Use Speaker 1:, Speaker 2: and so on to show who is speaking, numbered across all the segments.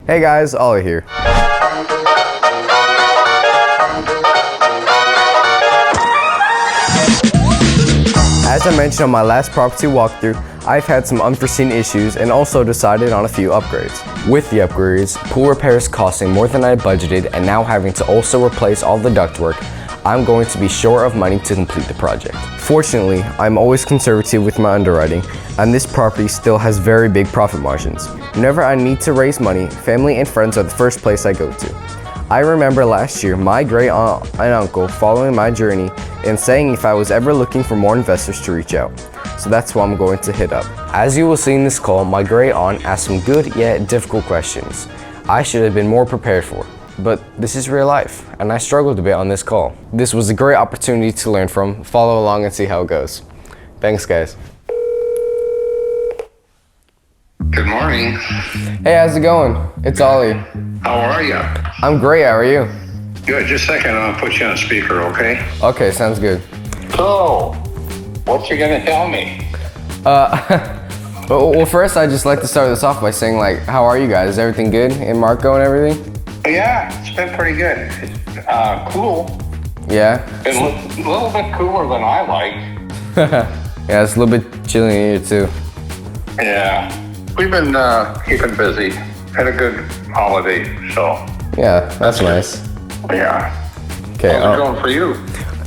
Speaker 1: Hey guys, Ollie here. As I mentioned on my last property walkthrough, I've had some unforeseen issues and also decided on a few upgrades. With the upgrades, pool repairs costing more than I budgeted and now having to also replace all the ductwork, I'm going to be short of money to complete the project. Fortunately, I'm always conservative with my underwriting, and this property still has very big profit margins. Whenever I need to raise money, family and friends are the first place I go to. I remember last year my great aunt and uncle following my journey and saying if I was ever looking for more investors to reach out. So that's who I'm going to hit up. As you will see in this call, my great aunt asked some good yet difficult questions I should have been more prepared for. But this is real life, and I struggled a bit on this call. This was a great opportunity to learn from, follow along and see how it goes. Thanks guys.
Speaker 2: Good morning.
Speaker 1: Hey, how's it going? It's Ollie.
Speaker 2: How are you?
Speaker 1: I'm great, how are you?
Speaker 2: Good. Just a second, I'll put you on speaker, okay?
Speaker 1: Okay, sounds good.
Speaker 2: So, what you gonna tell me?
Speaker 1: Well, first I'd just like to start this off by saying, like, how are you guys? Is everything good in Marco and everything?
Speaker 2: Yeah, it's been pretty good. It's cool.
Speaker 1: Yeah?
Speaker 2: Been a little bit cooler than I like.
Speaker 1: Yeah, it's a little bit chilly in here too.
Speaker 2: Yeah, we've been keeping busy. Had a good holiday, so.
Speaker 1: Yeah, that's nice.
Speaker 2: Yeah.
Speaker 1: Okay.
Speaker 2: How's it going for you?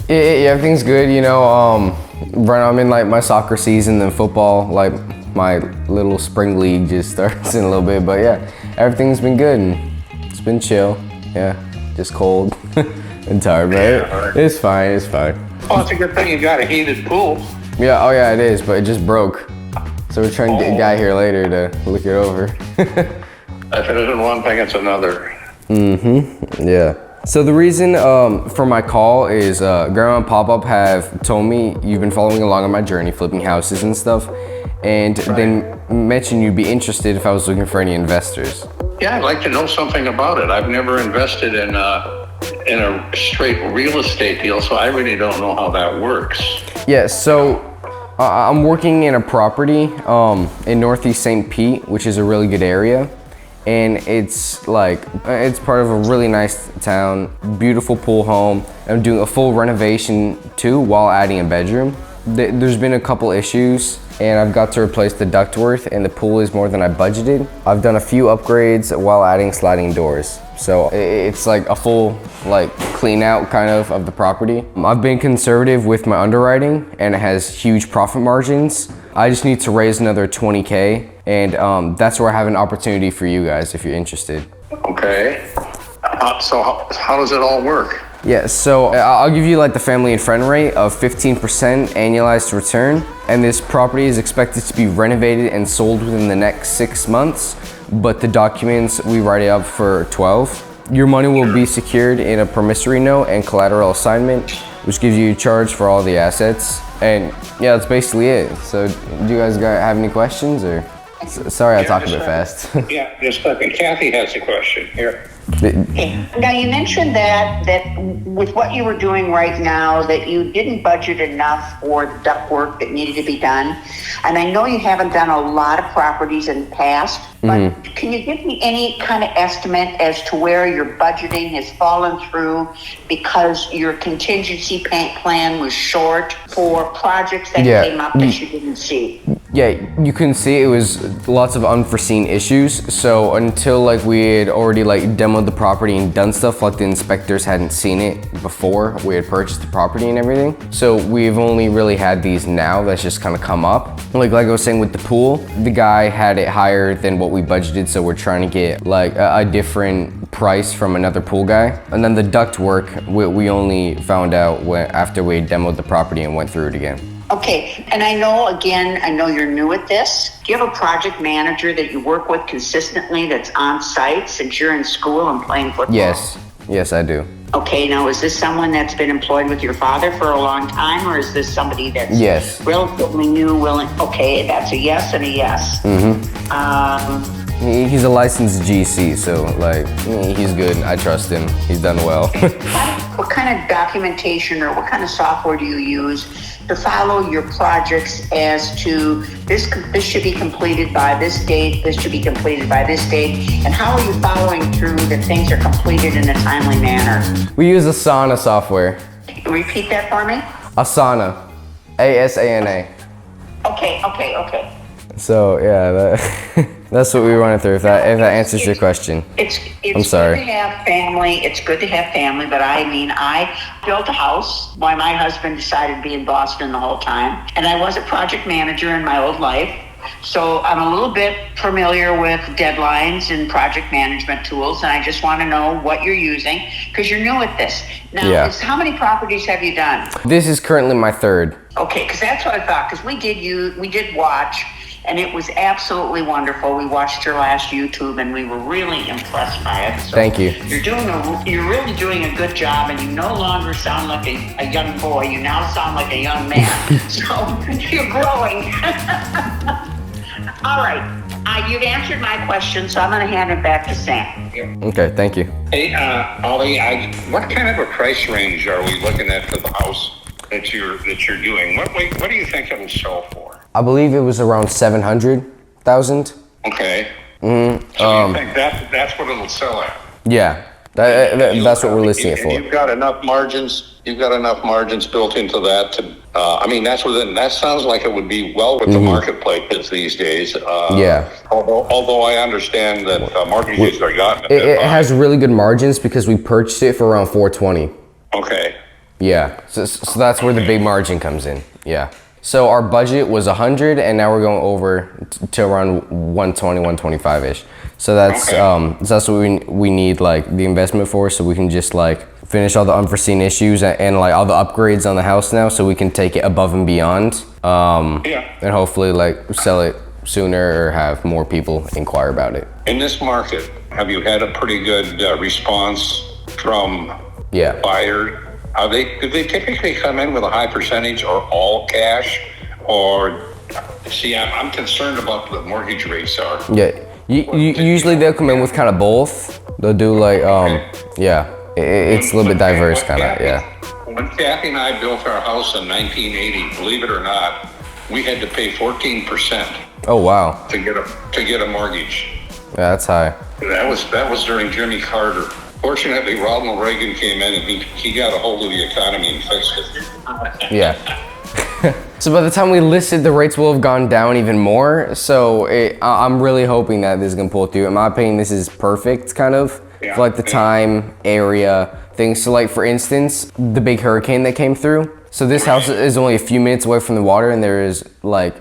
Speaker 1: Yeah, everything's good, you know. Right now I'm in like my soccer season, then football, like my little spring league just starts in a little bit, but yeah, everything's been good and it's been chill. Yeah, just cold and tired, but
Speaker 2: right.
Speaker 1: It's fine, it's fine.
Speaker 2: Well, it's a good thing you got a heated pool.
Speaker 1: Yeah, oh yeah, it is, but it just broke. So we're trying to get a guy here later to look it over.
Speaker 2: If it isn't one thing, it's another.
Speaker 1: Yeah. So the reason for my call is Grandma and Pop-Up have told me you've been following along on my journey, flipping houses and stuff, and then mentioned you'd be interested if I was looking for any investors.
Speaker 2: Yeah, I'd like to know something about it. I've never invested in a straight real estate deal, so I really don't know how that works.
Speaker 1: Yeah, so I'm working in a property in Northeast St. Pete, which is a really good area. And it's part of a really nice town, beautiful pool home. I'm doing a full renovation too while adding a bedroom. There's been a couple issues and I've got to replace the ductwork and the pool is more than I budgeted. I've done a few upgrades while adding sliding doors. So it's like a full clean out kind of the property. I've been conservative with my underwriting and it has huge profit margins. I just need to raise another 20K and that's where I have an opportunity for you guys if you're interested.
Speaker 2: Okay. So how does it all work?
Speaker 1: Yeah, so I'll give you like the family and friend rate of 15% annualized return. And this property is expected to be renovated and sold within the next 6 months. But the documents, we write it up for 12. Your money will be secured in a promissory note and collateral assignment, which gives you a charge for all the assets. And yeah, that's basically it. So do you guys have any questions or? Sorry, I talk a bit fast.
Speaker 2: Yeah, just a second. Kathy has a question here.
Speaker 3: Now you mentioned that with what you were doing right now, that you didn't budget enough for the ductwork that needed to be done. And I know you haven't done a lot of properties in the past, but can you give me any kind of estimate as to where your budgeting has fallen through because your contingency plan was short for projects that came up that you didn't see?
Speaker 1: Yeah, you can see it was lots of unforeseen issues. So until we had already demoed the property and done stuff, the inspectors hadn't seen it before we had purchased the property and everything. So we've only really had these now that's just kind of come up. Like I was saying with the pool, the guy had it higher than what we budgeted. So we're trying to get a different price from another pool guy. And then the duct work, we only found out after we demoed the property and went through it again.
Speaker 3: Okay, and I know you're new at this. Do you have a project manager that you work with consistently that's on site since you're in school and playing football?
Speaker 1: Yes, I do.
Speaker 3: Okay, now is this someone that's been employed with your father for a long time, or is this somebody that's relatively new, willing? Okay, that's a yes and a yes.
Speaker 1: He's a licensed GC, so like he's good. I trust him. He's done well.
Speaker 3: What kind of documentation or what kind of software do you use to follow your projects as to this should be completed by this date, this should be completed by this date, and how are you following through that things are completed in a timely manner?
Speaker 1: We use Asana software.
Speaker 3: Repeat that for me.
Speaker 1: Asana, ASANA.
Speaker 3: Okay.
Speaker 1: So yeah, that's what we were running through. If that answers your question.
Speaker 3: It's
Speaker 1: I'm sorry.
Speaker 3: good to have family. It's good to have family, but I mean, I built a house while my husband decided to be in Boston the whole time, and I was a project manager in my old life. So I'm a little bit familiar with deadlines and project management tools, and I just want to know what you're using because you're new at this. Now, how many properties have you done?
Speaker 1: This is currently my third.
Speaker 3: Okay, because that's what I thought. Because we did watch, and it was absolutely wonderful. We watched your last YouTube, and we were really impressed by it. So
Speaker 1: thank you.
Speaker 3: You're really doing a good job, and you no longer sound like a young boy. You now sound like a young man. So you're growing. All right, you've answered my question, so I'm going to hand it back to Sam.
Speaker 1: Okay, thank you.
Speaker 2: Hey, Ollie, what kind of a price range are we looking at for the house that you're doing? What do you think it'll sell for?
Speaker 1: I believe it was around 700,000.
Speaker 2: Okay.
Speaker 1: Mm-hmm.
Speaker 2: So you think that's what it'll sell at?
Speaker 1: Yeah, that's what we're listing it for.
Speaker 2: You've got enough margins. You've got enough margins built into that to. I mean, that sounds like it would be well with the marketplace these days.
Speaker 1: Yeah.
Speaker 2: Although I understand that mortgages are gotten.
Speaker 1: It has really good margins because we purchased it for around 420.
Speaker 2: Okay.
Speaker 1: Yeah. So that's where the big margin comes in. Yeah. So our budget was 100, and now we're going over to around 120, 125-ish. So that's what we need like the investment for, so we can just like finish all the unforeseen issues and like all the upgrades on the house now, so we can take it above and beyond. And hopefully like sell it sooner or have more people inquire about it.
Speaker 2: In this market, have you had a pretty good response from buyers? Do they typically come in with a high percentage or all cash? Or, see, I'm concerned about what the mortgage rates are.
Speaker 1: Yeah, usually they'll come in with kind of both. They'll do like, it's a little bit diverse kind of,
Speaker 2: When Kathy and I built our house in 1980, believe it or not, we had to pay 14%.
Speaker 1: Oh, wow.
Speaker 2: To get a mortgage.
Speaker 1: Yeah, that's high.
Speaker 2: That was during Jimmy Carter. Fortunately, Ronald Reagan came in and he got a hold of the economy and fixed it.
Speaker 1: Yeah. So by the time we listed, the rates will have gone down even more. So I'm really hoping that this is gonna pull through. In my opinion, this is perfect, kind of, for like the time, area, things. So like, for instance, the big hurricane that came through. So this house is only a few minutes away from the water, and there is like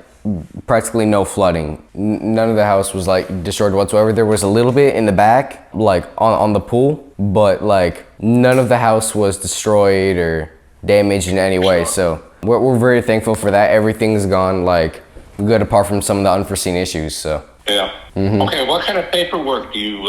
Speaker 1: practically no flooding. None of the house was like destroyed whatsoever. There was a little bit in the back, like on the pool, but like none of the house was destroyed or damaged in any way. So we're very thankful for that. Everything's gone like good apart from some of the unforeseen issues. So
Speaker 2: Okay, what kind of paperwork do you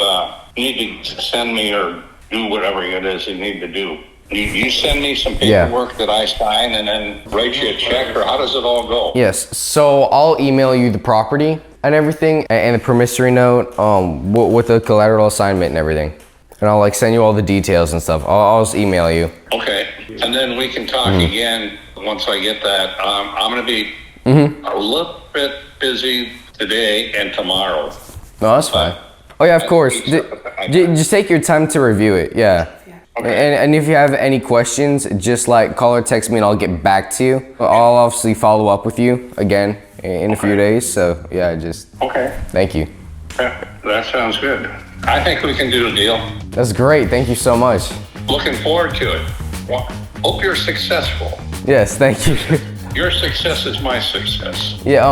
Speaker 2: need to send me, or do whatever it is you need to do? You send me some paperwork that I sign and then write you a check, or how does it all go?
Speaker 1: Yes, so I'll email you the property and everything, and the promissory note with the collateral assignment and everything. And I'll like send you all the details and stuff. I'll just email you.
Speaker 2: Okay, and then we can talk again once I get that. I'm gonna be a little bit busy today and tomorrow.
Speaker 1: No, that's fine. Oh yeah, of course. Just take your time to review it, yeah. Okay. And if you have any questions, just like call or text me and I'll get back to you. I'll obviously follow up with you again in a few days. So yeah, just thank you.
Speaker 2: That sounds good. I think we can do a deal.
Speaker 1: That's great. Thank you so much.
Speaker 2: Looking forward to it. Well, hope you're successful.
Speaker 1: Yes, thank you.
Speaker 2: Your success is my success.
Speaker 1: Yeah,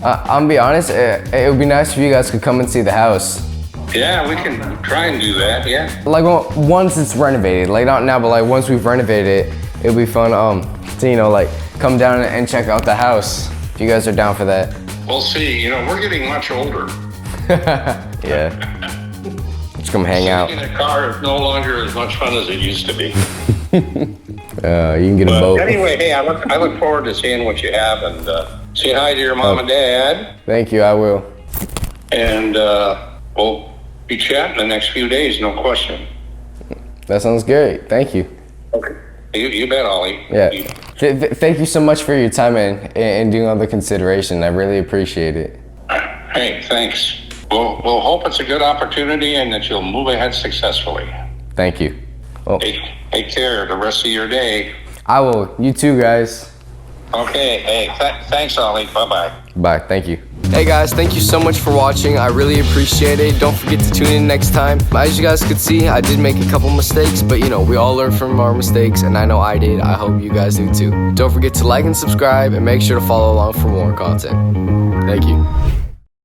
Speaker 1: I'll be honest, it would be nice if you guys could come and see the house.
Speaker 2: Yeah, we can try and do that, yeah.
Speaker 1: Like once it's renovated, like not now, but like once we've renovated it, it'll be fun to, like come down and check out the house. If you guys are down for that.
Speaker 2: We'll see, we're getting much older.
Speaker 1: Yeah. Just come hang out.
Speaker 2: Sitting in a car is no longer as much fun as it used to be.
Speaker 1: You can get a boat.
Speaker 2: Anyway, hey, I look forward to seeing what you have, and say hi to your mom and dad.
Speaker 1: Thank you, I will.
Speaker 2: And we'll be chatting the next few days, no question.
Speaker 1: That sounds great. Thank you.
Speaker 2: Okay. You bet, Ollie.
Speaker 1: Yeah. Thank you so much for your time and doing all the consideration. I really appreciate it.
Speaker 2: Hey, thanks. We'll hope it's a good opportunity and that you'll move ahead successfully.
Speaker 1: Thank you. Well,
Speaker 2: take care the rest of your day.
Speaker 1: I will. You too, guys.
Speaker 2: Okay. Hey, thanks, Ollie. Bye-bye.
Speaker 1: Bye. Thank you. Hey guys, thank you so much for watching. I really appreciate it. Don't forget to tune in next time. As you guys could see, I did make a couple mistakes, but you know, we all learn from our mistakes, and I know I did. I hope you guys do too. Don't forget to like and subscribe, and make sure to follow along for more content. Thank you.